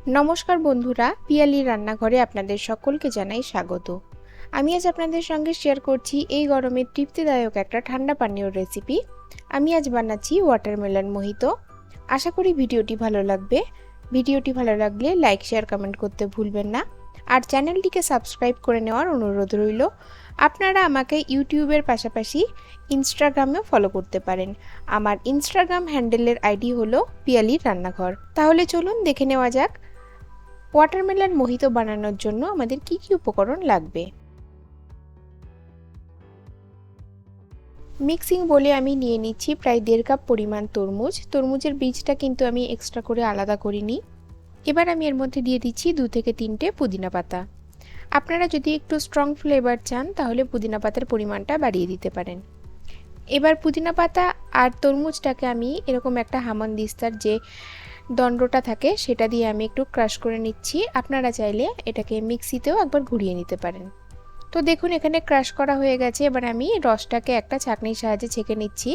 নমস্কার বন্ধুরা, পিয়ালির রান্নাঘরে আপনাদের সকলকে জানাই স্বাগত। আমি আজ আপনাদের সঙ্গে শেয়ার করছি এই গরমে তৃপ্তিদায়ক একটা ঠান্ডা পানীয়র রেসিপি। আমি আজ বানাচ্ছি ওয়াটারমেলন মোহিতো। আশা করি ভিডিওটি ভালো লাগবে। ভিডিওটি ভালো লাগলে লাইক, শেয়ার, কমেন্ট করতে ভুলবেন না। আর চ্যানেলটিকে সাবস্ক্রাইব করে নেওয়ার অনুরোধ রইল। আপনারা আমাকে ইউটিউবের পাশাপাশি ইনস্টাগ্রামেও ফলো করতে পারেন। আমার ইনস্টাগ্রাম হ্যান্ডেলের আইডি হলো পিয়ালির রান্নাঘর। তাহলে চলুন দেখে নেওয়া যাক ওয়াটারমেলন মোহিতো বানানোর জন্য আমাদের কি কি উপকরণ লাগবে। মিক্সিং বলে আমি নিয়ে নিচ্ছি প্রায় 1.5 কাপ পরিমাণ তরমুজ। তরমুজের বীজটা কিন্তু আমি এক্সট্রা করে আলাদা করিনি। এবার আমি এর মধ্যে দিয়ে দিচ্ছি 2 থেকে 3টে পুদিনা পাতা। আপনারা যদি একটু স্ট্রং ফ্লেভার চান তাহলে পুদিনা পাতার পরিমাণটা বাড়িয়ে দিতে পারেন। এবার পুদিনা পাতা আর তরমুজটাকে আমি এরকম একটা হামানদিস্তার যে দণ্ডটা থাকে সেটা দিয়ে আমি একটু ক্রাশ করে নিচ্ছি। আপনারা চাইলে এটাকে মিক্সিতেও একবার ঘুরিয়ে নিতে পারেন। তো দেখুন এখানে ক্রাশ করা হয়ে গেছে। এবার আমি রসটাকে একটা ছাঁকনির সাহায্যে ছেঁকে নিচ্ছি,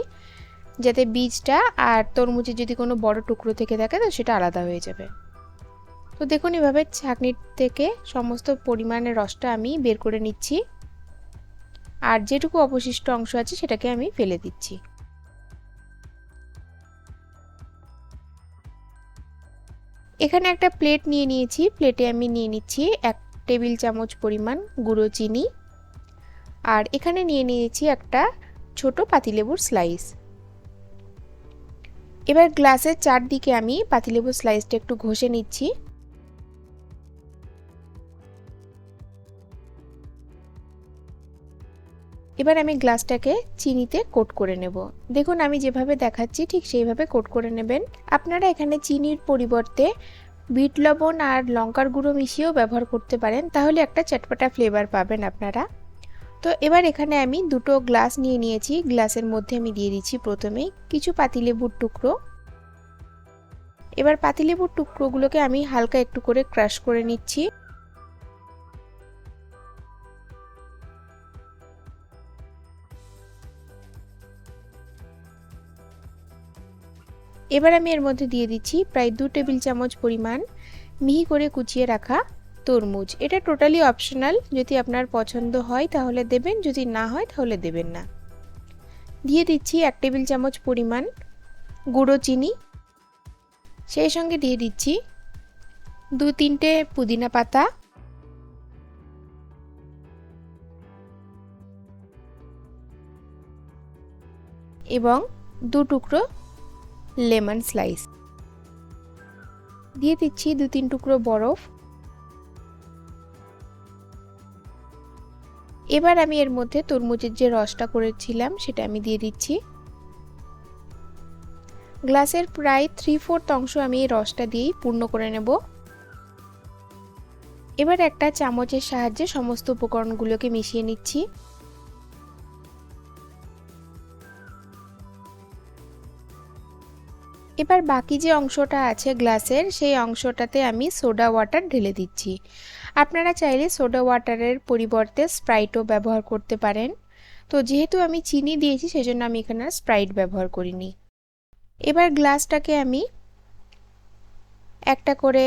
যাতে বীজটা আর তরমুজের যদি কোনো বড় টুকরো থেকে থাকে তো সেটা আলাদা হয়ে যাবে। তো দেখুন এভাবে ছাঁকনির থেকে সমস্ত পরিমাণের রসটা আমি বের করে নিচ্ছি, আর যেটুকু অবশিষ্ট অংশ আছে সেটাকে আমি ফেলে দিচ্ছি। এখানে একটা প্লেট নিয়ে নিয়েছি। প্লেটে আমি নিয়ে নিচ্ছি 1 টেবিল চামচ পরিমাণ গুঁড়ো চিনি, আর এখানে নিয়ে নিয়েছি একটা ছোট পাতিলেবুর স্লাইস। এবার গ্লাসের চারদিকে আমি পাতিলেবুর স্লাইসটা একটু ঘষে নিচ্ছি। এবার আমি গ্লাসটাকে চিনিতে কোট করে নেব। দেখুন আমি যেভাবে দেখাচ্ছি ঠিক সেইভাবে কোট করে নেবেন। আপনারা এখানে চিনির পরিবর্তে বিট লবণ আর লঙ্কার গুঁড়ো মিশিয়েও ব্যবহার করতে পারেন, তাহলে একটা চটপটা ফ্লেভার পাবেন আপনারা। তো এবার এখানে আমি 2টো গ্লাস নিয়ে নিয়েছি। গ্লাসের মধ্যে আমি দিয়ে দিচ্ছি প্রথমেই কিছু পাতিলেবুর টুকরো। এবার পাতিলেবুর টুকরোগুলোকে আমি হালকা একটু করে ক্রাশ করে নিচ্ছি। এবার আমি এর মধ্যে দিয়ে দিচ্ছি প্রায় 2 টেবিল চামচ পরিমাণ মিহি করে কুচিয়ে রাখা তরমুজ। এটা টোটালি অপশনাল, যদি আপনার পছন্দ হয় তাহলে দেবেন, যদি না হয় তাহলে দেবেন না। দিয়ে দিচ্ছি 1 টেবিল চামচ পরিমাণ গুঁড়ো চিনি। সেই সঙ্গে দিয়ে দিচ্ছি 2-3টে পুদিনা পাতা এবং 2 টুকরো লেমন স্লাইস। দিয়ে দিচ্ছি 2-3 টুকরো বরফ। এবার আমি এর মধ্যে তরমুজের যে রসটা করেছিলাম সেটা আমি দিয়ে দিচ্ছি। গ্লাসের প্রায় 3/4 অংশ আমি এই রসটা দিয়েই পূর্ণ করে নেব। এবার একটা চামচের সাহায্যে সমস্ত উপকরণগুলোকে মিশিয়ে নিচ্ছি। এবার বাকি যে অংশটা আছে গ্লাসের, সেই অংশটাতে আমি সোডা ওয়াটার ঢেলে দিচ্ছি। আপনারা চাইলে সোডা ওয়াটারের পরিবর্তে স্প্রাইটও ব্যবহার করতে পারেন। তো যেহেতু আমি চিনি দিয়েছি সেজন্য আমি এখানে স্প্রাইট ব্যবহার করিনি। এবার গ্লাসটাকে আমি একটা করে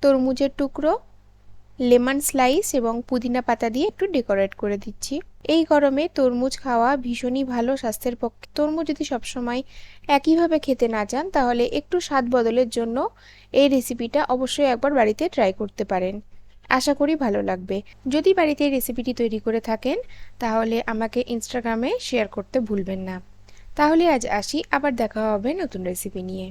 তরমুজের টুকরো, লেমন স্লাইস এবং পুদিনা পাতা দিয়ে একটু ডেকোরেট করে দিচ্ছি। এই গরমে তরমুজ খাওয়া ভীষণই ভালো স্বাস্থ্যের পক্ষে। তরমুজ যদি সবসময় একইভাবে খেতে না চান তাহলে একটু স্বাদ বদলের জন্য এই রেসিপিটা অবশ্যই একবার বাড়িতে ট্রাই করতে পারেন। আশা করি ভালো লাগবে। যদি বাড়িতে এই রেসিপিটি তৈরি করে থাকেন তাহলে আমাকে ইনস্টাগ্রামে শেয়ার করতে ভুলবেন না। তাহলে আজ আসি, আবার দেখা হবে নতুন রেসিপি নিয়ে।